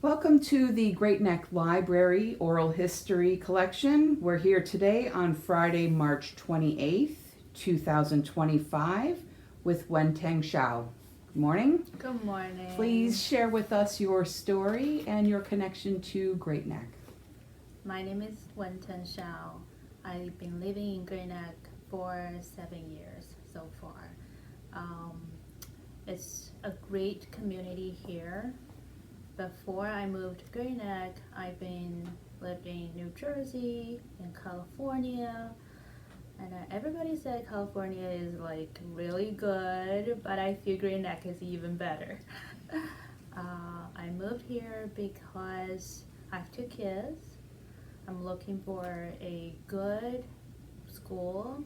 Welcome to the Great Neck Library Oral History Collection. We're here today on Friday, March 28th, 2025 with Wenteng Shao. Good morning. Good morning. Please share with us your story and your connection to Great Neck. My name is Wenteng Shao. I've been living in Great Neck for 7 years so far. It's a great community here. Before I moved to Great Neck, I've been living in New Jersey, in California, and everybody said California is like really good, but I feel Great Neck is even better. I moved here because I have 2 kids. I'm looking for a good school.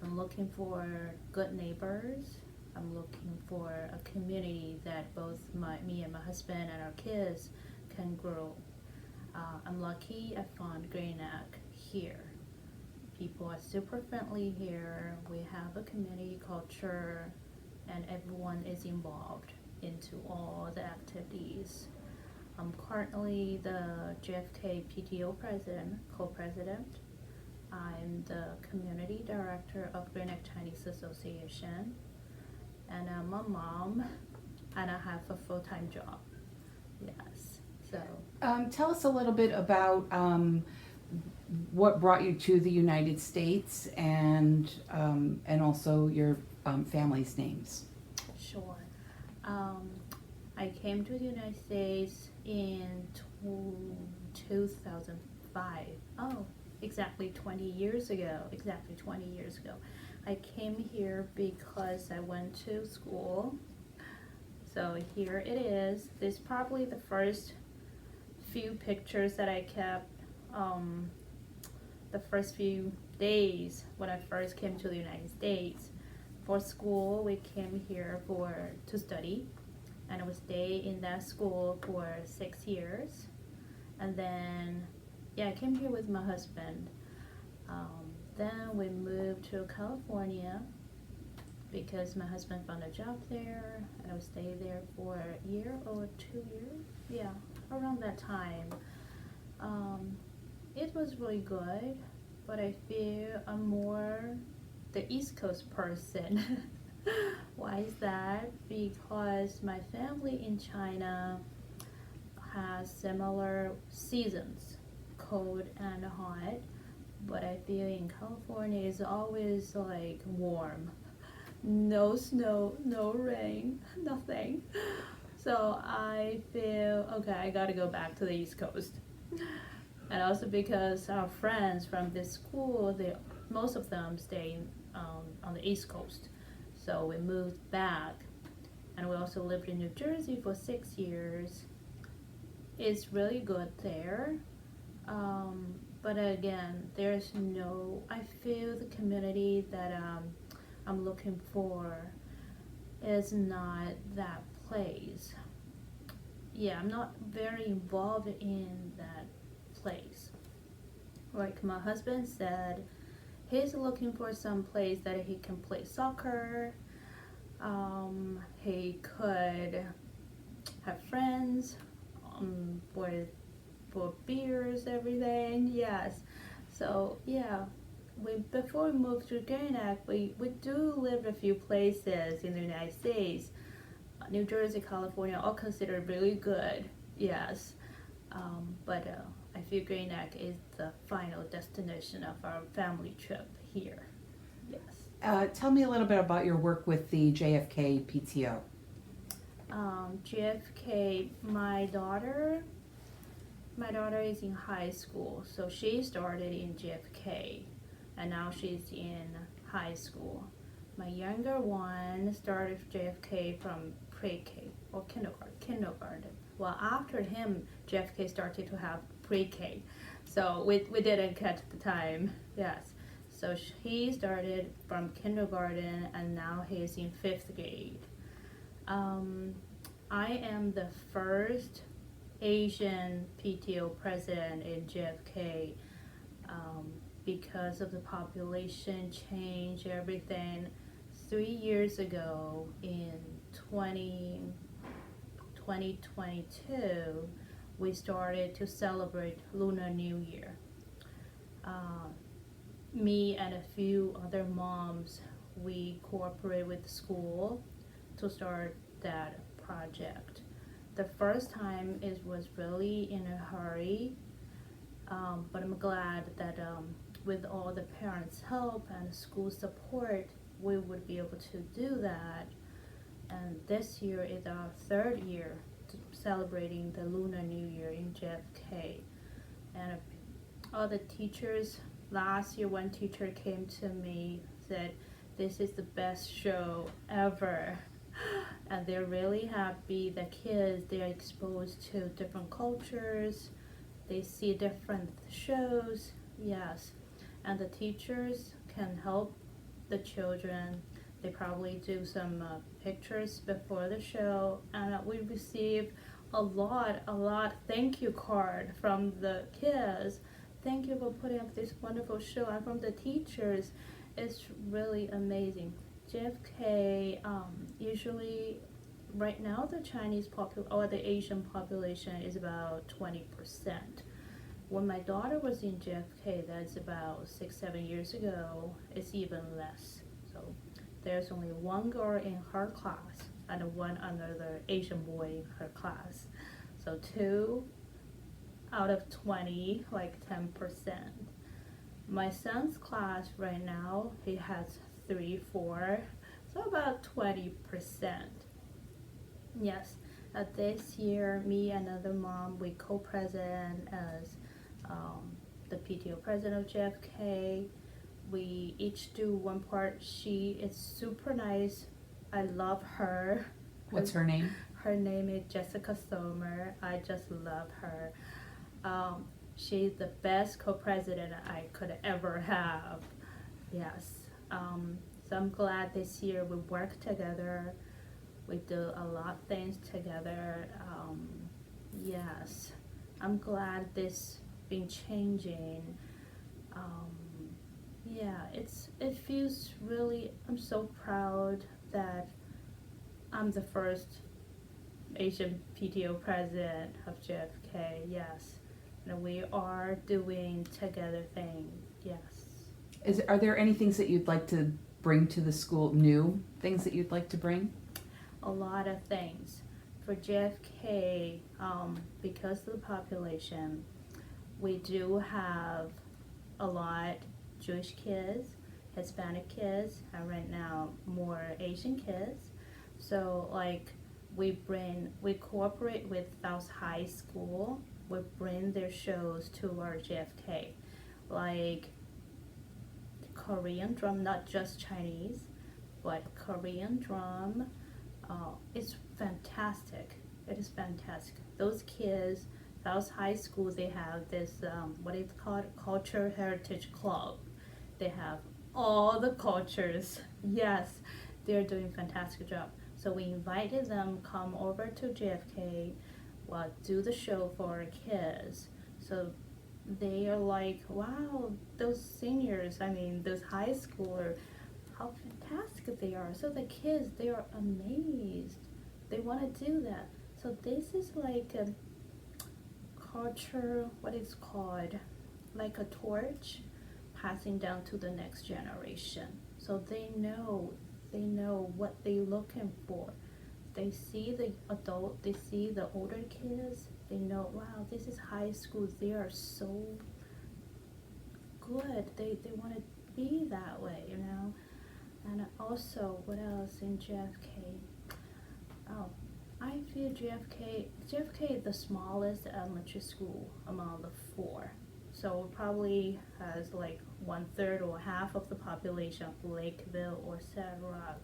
I'm looking for good neighbors. I'm looking for a community that both me and my husband and our kids can grow. I'm lucky I found Great Neck here. People are super friendly here. We have a community culture and everyone is involved into all the activities. I'm currently the JFK PTO co-president. I'm the community director of Great Neck Chinese Association. And I'm a mom, and I have a full-time job. Yes. So. Tell us a little bit about what brought you to the United States and also your family's names. Sure. I came to the United States in 2005. Oh, exactly 20 years ago. Exactly 20 years ago. I came here because I went to school. So here it is. This is probably the first few pictures that I kept the first few days when I first came to the United States. For school, we came here to study, and I would stay in that school for 6 years. And then, I came here with my husband. Then we moved to California because my husband found a job there, and I would stay there for a year or 2 years. Yeah, around that time. It was really good, but I feel I'm more the East Coast person. Why is that? Because my family in China has similar seasons, cold and hot. But I feel in California is always like warm. No snow, no rain, nothing. So I feel, okay, I gotta go back to the East Coast. And also because our friends from this school, most of them stay on the East Coast. So we moved back, and we also lived in New Jersey for 6 years. It's really good there. But again, I feel the community that I'm looking for is not that place. Yeah, I'm not very involved in that place. Like my husband said, he's looking for some place that he can play soccer. He could have friends for beers, everything. Yes. So before we moved to Great Neck, we do live a few places in the United States. New Jersey, California, all considered really good. Yes. But I feel Great Neck is the final destination of our family trip here. Yes. Tell me a little bit about your work with the JFK PTO. JFK, my daughter is in high school, so she started in JFK, and now she's in high school. My younger one started JFK from pre-K or kindergarten. Well, after him, JFK started to have pre-K, so we didn't catch the time. Yes, so he started from kindergarten, and now he's in 5th grade. I am the first Asian PTO president in JFK because of the population change, everything. 3 years ago in 2012, 2022, we started to celebrate Lunar New Year. Uh, Me and a few other moms, we cooperate with the school to start that project. The first time it was really in a hurry, but I'm glad that with all the parents' help and school support, we would be able to do that. And this year is our third year celebrating the Lunar New Year in JFK. And all the teachers, last year one teacher came to me, said, this is the best show ever. And they're really happy. The kids, they're exposed to different cultures, they see different shows, yes. And the teachers can help the children. They probably do some pictures before the show, and we receive a lot thank you card from the kids. Thank you for putting up this wonderful show, and from the teachers. It's really amazing. JFK, usually right now the Chinese or the Asian population is about 20%. When my daughter was in JFK, that's about 6-7 years ago, it's even less. So there's only one girl in her class and one another Asian boy in her class. So 2 out of 20, like 10%. My son's class right now, he has 3, 4, so about 20%. Yes, this year, me and another mom, we co-president as the PTO president of JFK. We each do one part. She is super nice. I love her. What's her name? Her name is Jessica Sommer. I just love her. She's the best co-president I could ever have. Yes. So I'm glad this year we work together. We do a lot of things together. Yes. I'm glad this been changing. Yeah, it feels really, I'm so proud that I'm the first Asian PTO president of JFK. Yes. And we are doing together things. Yes. Are there any things that you'd like to bring to the school, new things that you'd like to bring? A lot of things. For JFK, because of the population, we do have a lot Jewish kids, Hispanic kids, and right now more Asian kids. So like we cooperate with South High School. We bring their shows to our JFK, like Korean drum, not just Chinese, but Korean drum. It's fantastic. It is fantastic. Those kids, South High School, they have this, what is it called? Culture Heritage Club. They have all the cultures. Yes, they're doing a fantastic job. So we invited them come over to JFK, do the show for our kids. So they are like, wow, those seniors, those high schoolers, how fantastic they are. So the kids, they are amazed. They want to do that. So this is like a culture, what it's called, like a torch passing down to the next generation. So they know what they're looking for. They see the adult, they see the older kids, they know, wow, this is high school, they are so good. They want to be that way, And also, what else in JFK? Oh, I feel JFK is the smallest elementary school among the 4. So it probably has like 1/3 or half of the population of Lakeville or Sad Rock.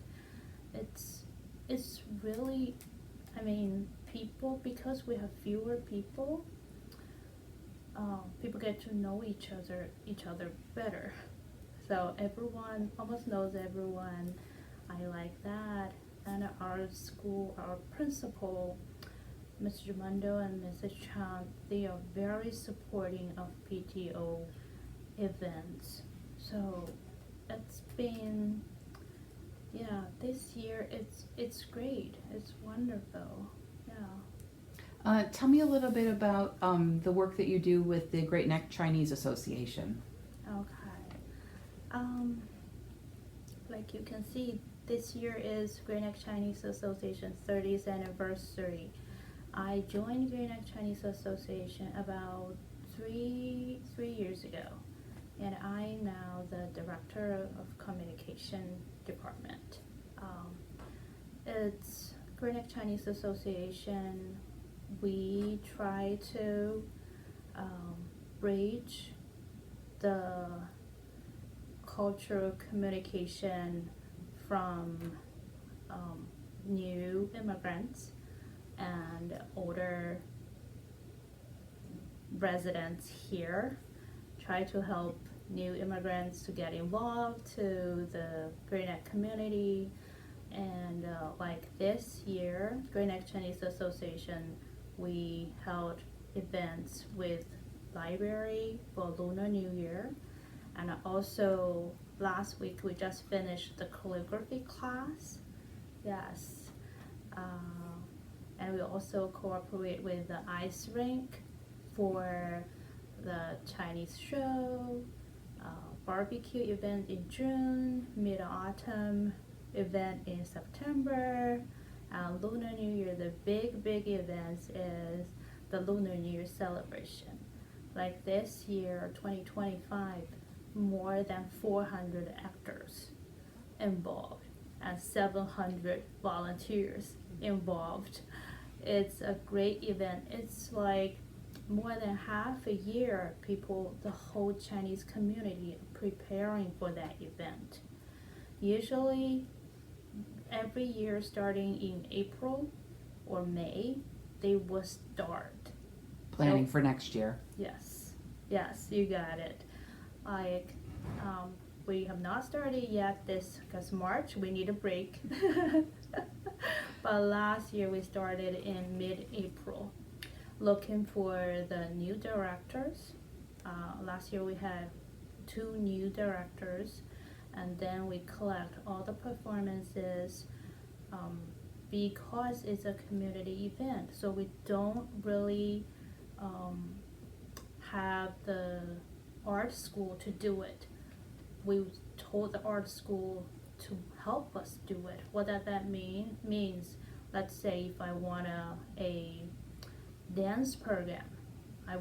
It's really, people, because we have fewer people, people get to know each other better. So everyone almost knows everyone. I like that. And our school, our principal, Mr. Mundo and Mrs. Chang, they are very supporting of PTO events. So it's been, this year it's great. It's wonderful. Yeah. Tell me a little bit about the work that you do with the Great Neck Chinese Association. Okay. Um, like you can see, this year is Great Neck Chinese Association 30th anniversary. I joined Great Neck Chinese Association about three years ago, and I'm now the director of communication department. It's Great Neck Chinese Association. We try to bridge the cultural communication from new immigrants and older residents here. Try to help new immigrants to get involved to the Great Neck community. And like this year, Great Neck Chinese Association, we held events with library for Lunar New Year. And also last week we just finished the calligraphy class. Yes. And we also cooperate with the ice rink for the Chinese show, barbecue event in June, mid-autumn event in September, Lunar New Year. The big events is the Lunar New Year celebration. Like this year, 2025, more than 400 actors involved and 700 volunteers involved. It's a great event. It's like more than half a year people, the whole Chinese community preparing for that event. Usually every year starting in April or May, they will start Planning for next year. Yes, you got it. Like, we have not started yet this, because March we need a break. But last year we started in mid-April, looking for the new directors. Last year we had 2 new directors, and then we collect all the performances, because it's a community event, so we don't really have the art school to do it. We told the art school to help us do it. What does that mean? Means, let's say if I want a dance program, I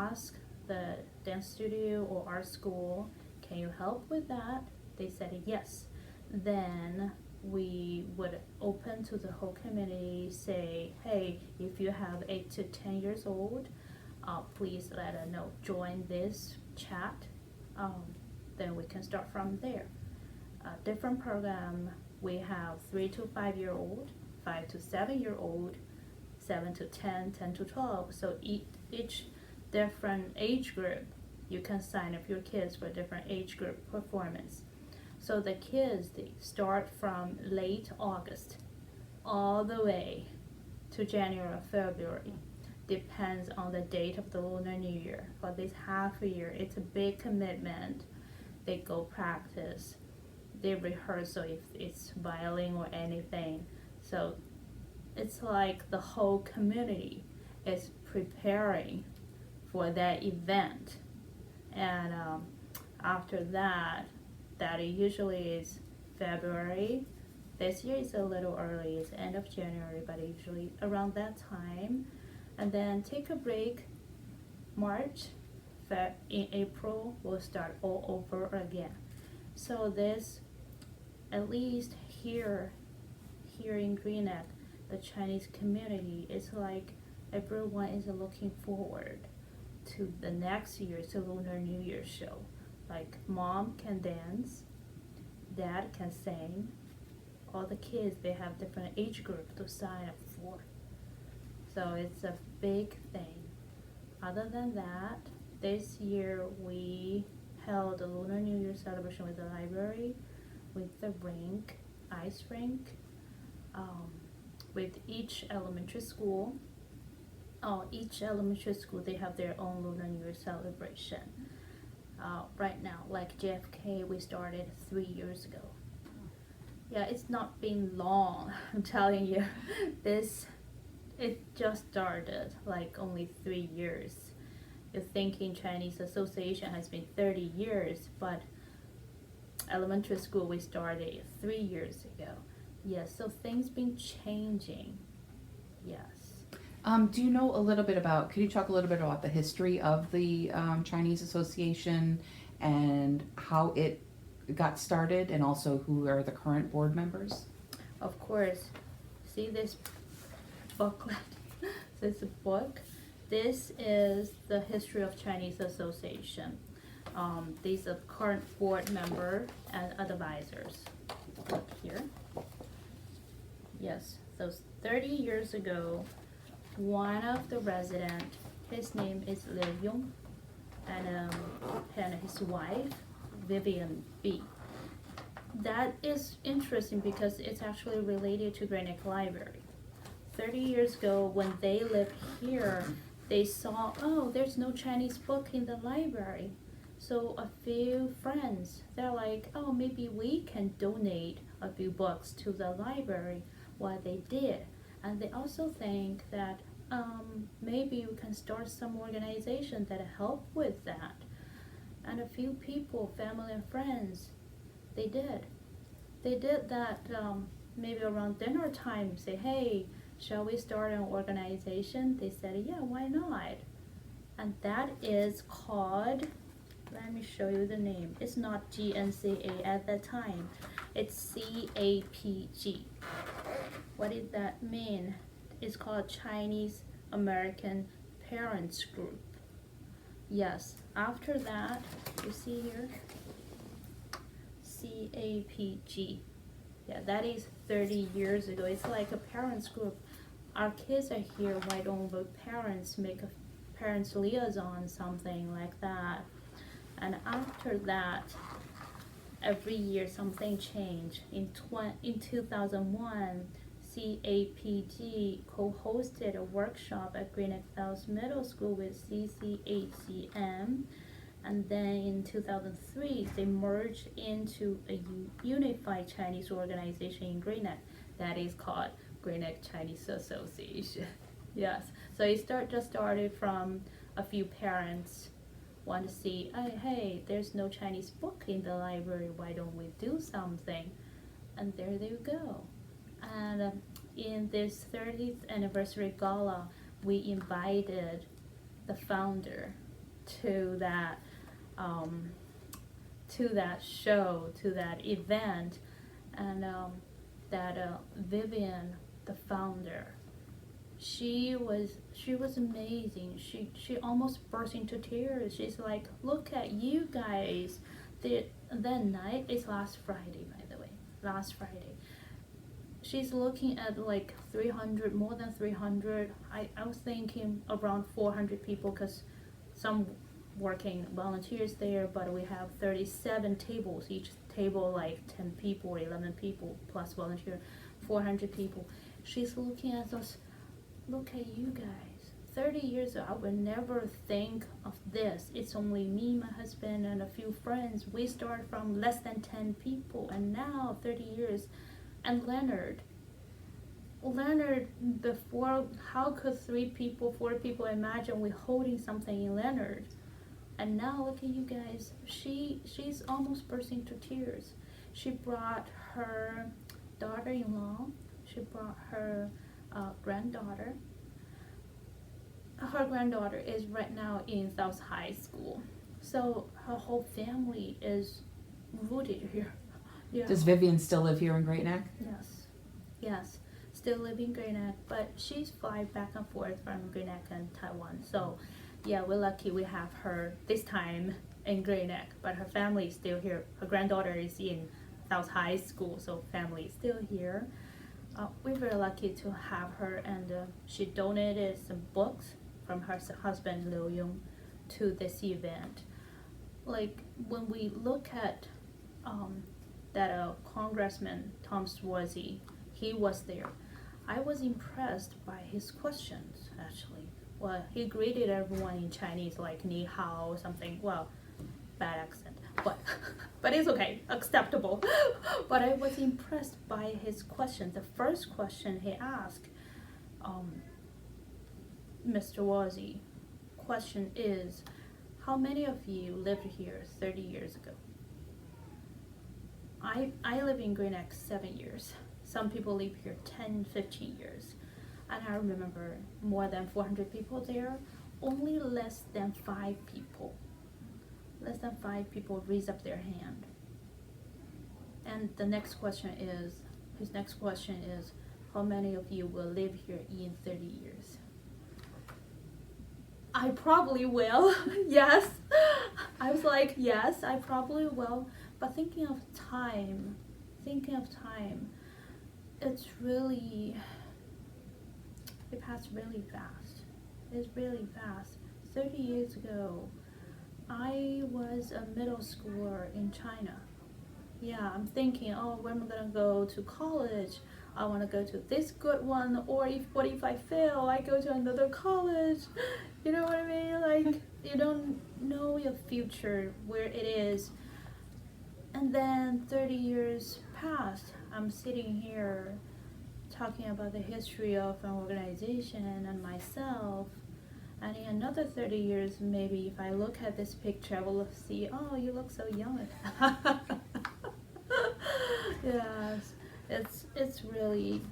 ask the dance studio or art school, can you help with that? They said yes. Then we would open to the whole community, say, hey, if you have 8 to 10 years old, please let us know, join this chat. Then we can start from there. Different program, we have 3 to 5 year old, 5 to 7 year old, 7 to 10, 10 to 12. So each different age group, you can sign up your kids for different age group performance. So the kids, they start from late August all the way to January or February. Depends on the date of the Lunar New Year. For this half a year, it's a big commitment. They go practice, they rehearse, so if it's violin or anything. So it's like the whole community is preparing for that event. And after that usually is February. This year is a little early, it's end of January, but usually around that time. And then take a break, March, in April, we'll start all over again. So this, at least here in Great Neck, the Chinese community is like everyone is looking forward to the next year's Lunar New Year show. Like mom can dance, dad can sing, all the kids, they have different age group to sign up for. So it's a big thing. Other than that, this year we held the Lunar New Year celebration with the library, with the rink, ice rink, with each elementary school. Each elementary school, they have their own Lunar New Year celebration. Right now, like JFK, we started 3 years ago. Yeah, it's not been long, I'm telling you. This it just started like only 3 years. You're thinking Chinese Association has been 30 years, but elementary school we started 3 years ago. Yes, so things been changing. Yes. Do you know a little bit about, could you talk a little bit about the history of the Chinese Association and how it got started and also who are the current board members? Of course. See this booklet? This book? This is the history of Chinese Association. These are current board member and advisors. Look here. Yes, so 30 years ago, one of the resident, his name is Liu Yong, and his wife, Vivian B. That is interesting because it's actually related to Great Neck Library. 30 years ago, when they lived here, they saw, oh, there's no Chinese book in the library. So a few friends, they're like, oh, maybe we can donate a few books to the library. Well, they did. And they also think that maybe we can start some organization that help with that. And a few people, family and friends, they did. They did that maybe around dinner time, say, hey, shall we start an organization? They said, yeah, why not? And that is called, let me show you the name. It's not GNCA at that time. It's CAPG. What did that mean? It's called Chinese American Parents Group. Yes, after that, you see here, CAPG. Yeah, that is 30 years ago. It's like a parents group. Our kids are here, why don't the parents make a parents liaison, something like that. And after that, every year something changed. In 2001, CAPG co-hosted a workshop at Green Neck South Middle School with CCHCM. And then in 2003, they merged into a unified Chinese organization in Green Neck that is called Green Neck Chinese Association. Yes, so it just started from a few parents want to see, hey, there's no Chinese book in the library, why don't we do something? And there they go. And in this 30th anniversary gala, we invited the founder to that show, to that event, and Vivian, the founder, she was amazing. She almost burst into tears. She's like, look at you guys. That night is last Friday, by the way. Last Friday. She's looking at like 300, more than 300. I was thinking around 400 people because some working volunteers there, but we have 37 tables, each table like 10 people or 11 people plus volunteer, 400 people. She's looking at us, look at you guys. 30 years ago, I would never think of this. It's only me, my husband, and a few friends. We started from less than 10 people, and now 30 years. And Leonard, before, how could 3 people, 4 people imagine we're holding something in Leonard? And now look at you guys. She's almost bursting to tears. She brought her daughter-in-law. She brought her granddaughter. Her granddaughter is right now in South High School. So her whole family is rooted here. Yeah. Does Vivian still live here in Great Neck? Yes, still living in Great Neck, but she's fly back and forth from Great Neck and Taiwan. So yeah, we're lucky we have her this time in Great Neck, but her family is still here. Her granddaughter is in South High School, so family is still here. We're very lucky to have her, and she donated some books from her husband Liu Yong to this event. Like when we look at that Congressman Tom Swazi, he was there. I was impressed by his questions, actually. Well, he greeted everyone in Chinese, like ni hao, something. Well, bad accent, but it's okay, acceptable. But I was impressed by his question. The first question he asked, Mr. Wazzy, question is, how many of you lived here 30 years ago? I live in Green Neck 7 years. Some people live here 10, 15 years. And I remember more than 400 people there. Only less than 5 people raise up their hand. And the next question is, his next question is, how many of you will live here in 30 years? I probably will. Yes. I was like, yes, I probably will. But thinking of time, it's really, it passed really fast. It's really fast. 30 years ago, I was a middle schooler in China. Yeah, I'm thinking, oh, when am I gonna go to college? I want to go to this good one, or what if I fail? I go to another college. You know what I mean? Like, you don't know your future, where it is. And then 30 years passed. I'm sitting here talking about the history of an organization and myself. And in another 30 years, maybe if I look at this picture, I will see, oh, you look so young. Yes, it's really.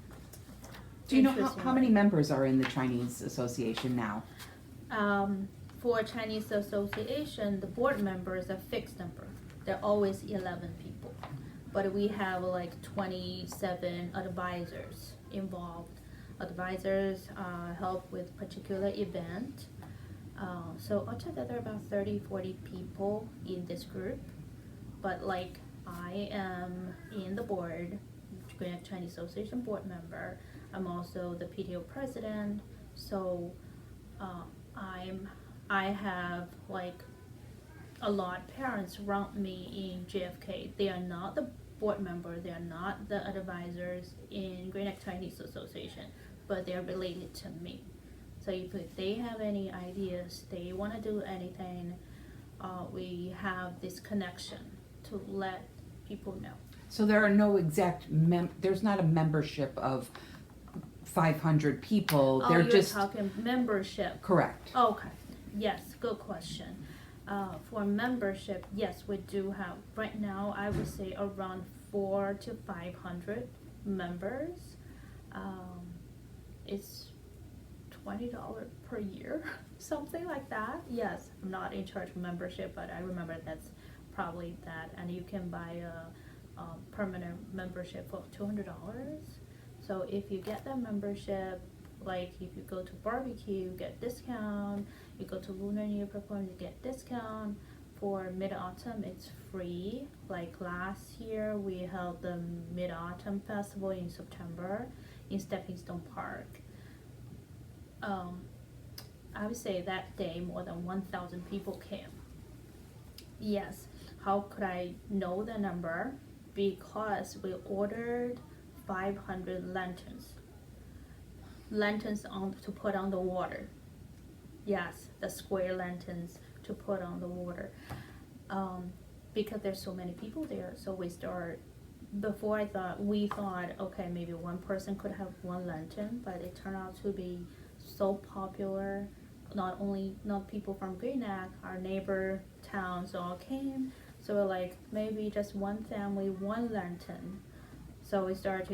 Do you know how many members are in the Chinese Association now? For Chinese Association, the board members are fixed number. They're always 11 people. But we have like 27 advisors involved. Advisors help with particular event. So altogether about 30, 40 people in this group. But like I am in the board, Green Neck Chinese Association board member. I'm also the PTO president. So I have like a lot of parents around me in JFK. They are not the board member, they are not the advisors in Green Neck Chinese Association, but they are related to me. So if they have any ideas, they want to do anything, we have this connection to let people know. So there are no exact there's not a membership of 500 people. Oh, they're you're just talking membership. correct. Okay. Yes, good question. For membership, yes, we do have right now. I would say around 400 to 500 members. It's $20 per year, something like that. Yes, I'm not in charge of membership, but I remember that's probably that. And you can buy a permanent membership for $200. So if you get that membership, like if you go to barbecue, you get discount. You go to Lunar New Year performance, you get discount. For Mid-Autumn, it's free. Like last year, we held the Mid-Autumn Festival in September in Stepping Stone Park. I would say that day more than 1,000 people came. Yes, how could I know the number? Because we ordered 500 lanterns. Lanterns to put on the water. Yes, the square lanterns to put on the water. Because there's so many people there, so we start. Before we thought, okay, maybe one person could have one lantern, but it turned out to be so popular. Not people from Green Neck, our neighbor towns all came. So we're like, maybe just one family, one lantern. So we started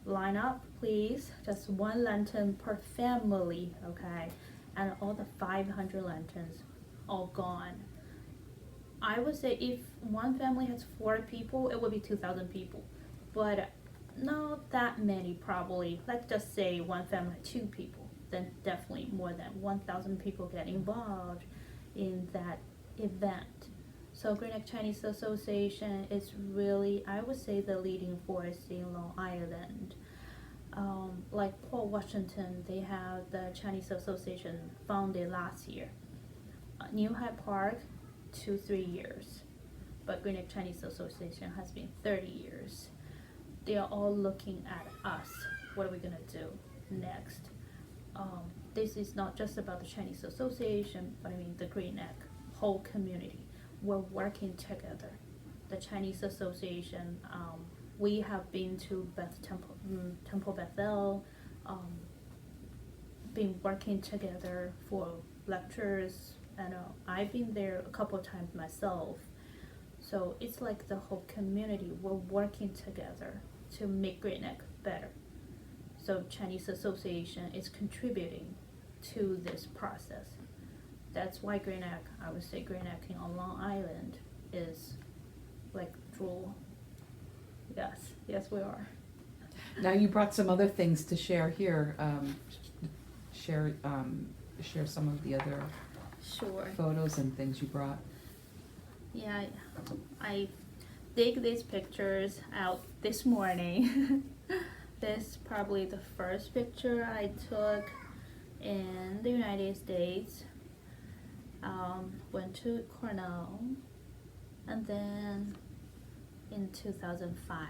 to line up, please, just one lantern per family, okay? And all the 500 lanterns all gone. I would say if one family has 4 people, it would be 2,000 people. But not that many probably. Let's just say one family had 2 people. Then definitely more than 1,000 people get involved in that event. So Green Neck Chinese Association is really, I would say, the leading force in Long Island. Like Port Washington, they have the Chinese Association founded last year. New Hyde Park, 2-3 years. But Green Neck Chinese Association has been 30 years. They are all looking at us. What are we gonna do next? This is not just about the Chinese Association, but I mean the Green Neck whole community. We're working together. The Chinese Association, we have been to Temple Bethel, been working together for lectures, and I've been there a couple of times myself. So it's like the whole community, we're working together to make Great Neck better. So Chinese Association is contributing to this process. That's why Great Neck, I would say Great Neck on Long Island is like jewel. Yes we are. Now you brought some other things to share here. Share some of the other Sure. photos and things you brought. Yeah, I dig these pictures out this morning. This is probably the first picture I took in the United States. Went to Cornell, and then in 2005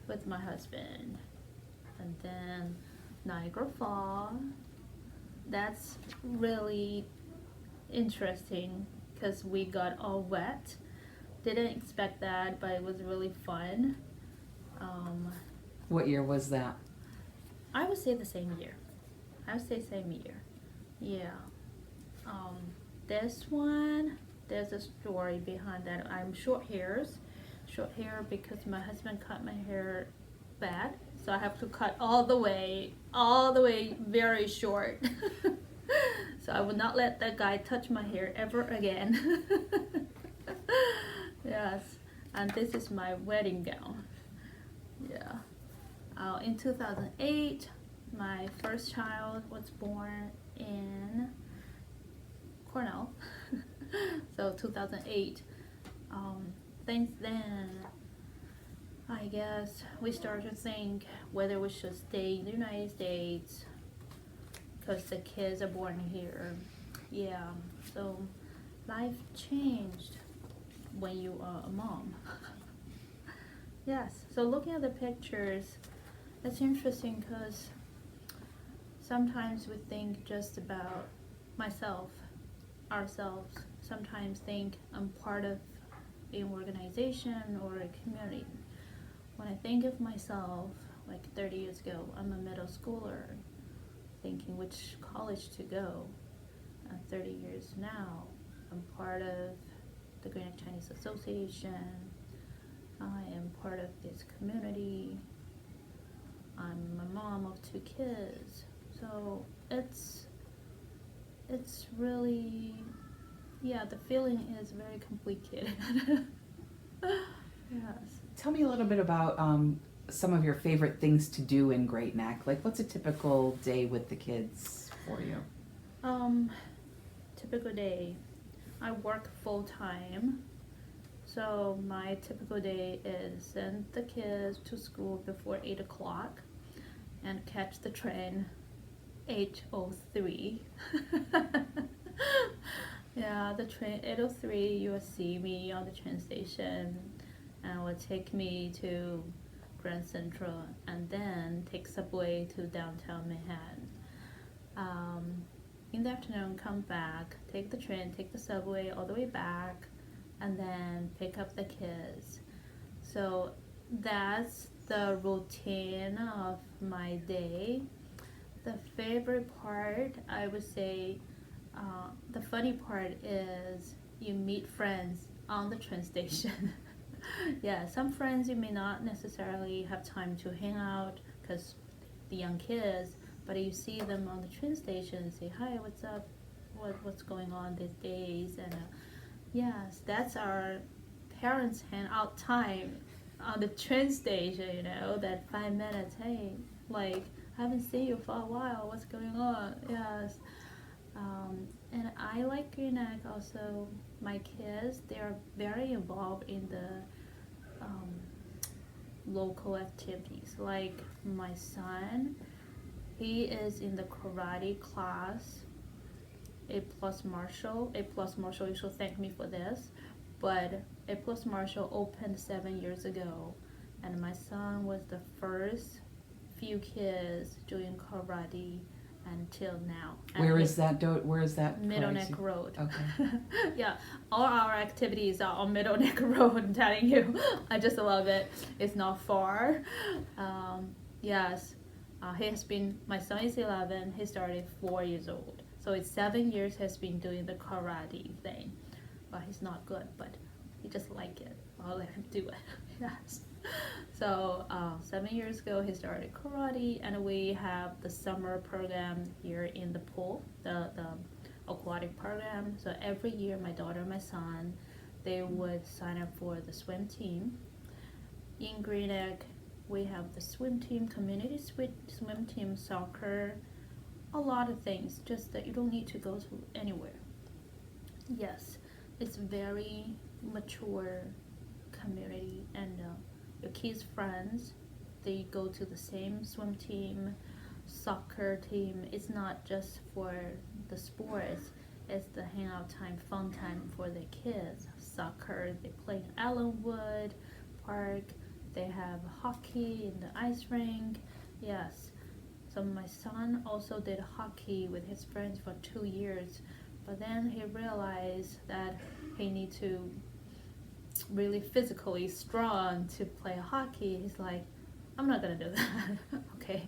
with my husband, and then Niagara Falls. That's really interesting because we got all wet. Didn't expect that, but it was really fun. What year was that? I would say the same year. Yeah. This one, there's a story behind that. I'm short hair because my husband cut my hair bad, so I have to cut all the way very short. So I would not let that guy touch my hair ever again. Yes, and this is my wedding gown. Yeah. In 2008, my first child was born in Cornell. So 2008. Since then, I guess we started to think whether we should stay in the United States because the kids are born here. Yeah, so life changed when you are a mom. Yes, so looking at the pictures, it's interesting because sometimes we think just about ourselves. Sometimes think I'm part of an organization or a community. When I think of myself, like 30 years ago, I'm a middle schooler, thinking which college to go. 30 years now, I'm part of the Great Neck Chinese Association. I am part of this community. I'm a mom of 2 kids. So it's really, yeah, the feeling is very complicated. Yes. Tell me a little bit about some of your favorite things to do in Great Neck. Like, what's a typical day with the kids for you? Typical day. I work full time, so my typical day is send the kids to school before 8 o'clock and catch the train 8:03. Yeah, the train 8:03, you will see me on the train station and will take me to Grand Central and then take subway to downtown Manhattan. In the afternoon, come back, take the train, take the subway all the way back, and then pick up the kids. So that's the routine of my day. The favorite part, I would say, the funny part is you meet friends on the train station. Yeah, some friends you may not necessarily have time to hang out because the young kids, but you see them on the train station and say, hi, what's up? What's going on these days? And yes, that's our parents' hangout time on the train station, you know, that 5 minutes, hey, like, I haven't seen you for a while, what's going on? Yes. And I like Great Neck also. My kids, they are very involved in the local activities. Like my son, he is in the karate class, A plus Marshall, you should thank me for this, but A plus Marshall opened 7 years ago, and my son was the first few kids doing karate until now. Where is that? Middle Neck Road. Okay. Yeah, all our activities are on Middle Neck Road, I'm telling you. I just love it. It's not far. Yes. My son is 11, he started 4 years old. So it's 7 years has been doing the karate thing. But he's not good, but he just like it. I'll let him do it. Yes. So 7 years ago he started karate, and we have the summer program here in the pool, the aquatic program. So every year my daughter and my son, they would sign up for the swim team. In Green Egg, we have the swim team, community swim team, soccer, a lot of things, just that you don't need to go to anywhere. Yes, it's very mature community, and your kids' friends, they go to the same swim team, soccer team. It's not just for the sports, it's the hangout time, fun time for the kids. Soccer, they play in Allenwood Park, they have hockey in the ice rink. Yes, so my son also did hockey with his friends for 2 years, but then he realized that he need to really physically strong to play hockey. He's like, I'm not gonna do that. Okay,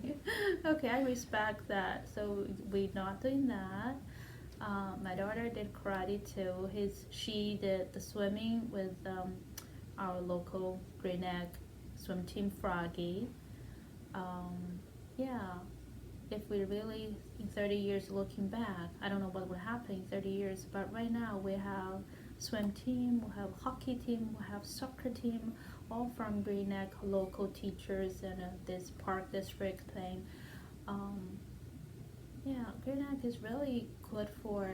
okay, I respect that. So we're not doing that. My daughter did karate too. She did the swimming with our local Green Egg swim team Froggy. Yeah, if we really in 30 years looking back, I don't know what would happen in 30 years, but right now we have swim team, we have hockey team, we have soccer team, all from Green Neck local teachers and this park district thing. Yeah, Green Neck is really good for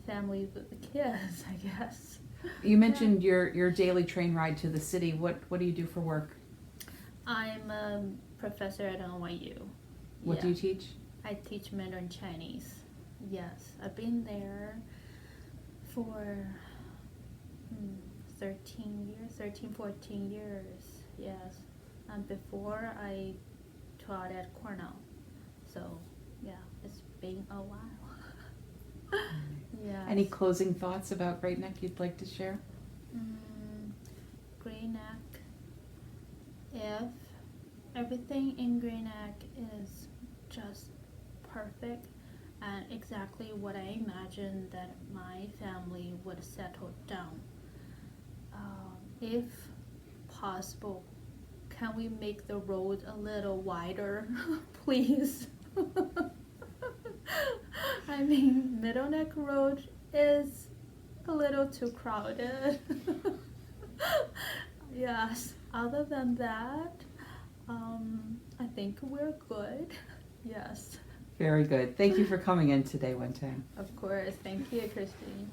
families with the kids, I guess. You mentioned your daily train ride to the city. What do you do for work? I'm a professor at NYU. What do you teach? I teach Mandarin Chinese. Yes, I've been there for 14 years. Yes, and before I taught at Cornell. So yeah, it's been a while. Yeah. Any closing thoughts about Great Neck you'd like to share? Green Neck. If everything in Green Neck is just perfect and exactly what I imagined that my family would settle down. If possible, can we make the road a little wider, please? I mean, Middle Neck Road is a little too crowded. Yes, other than that, I think we're good. Yes. Very good. Thank you for coming in today, Wenteng. Of course. Thank you, Christine.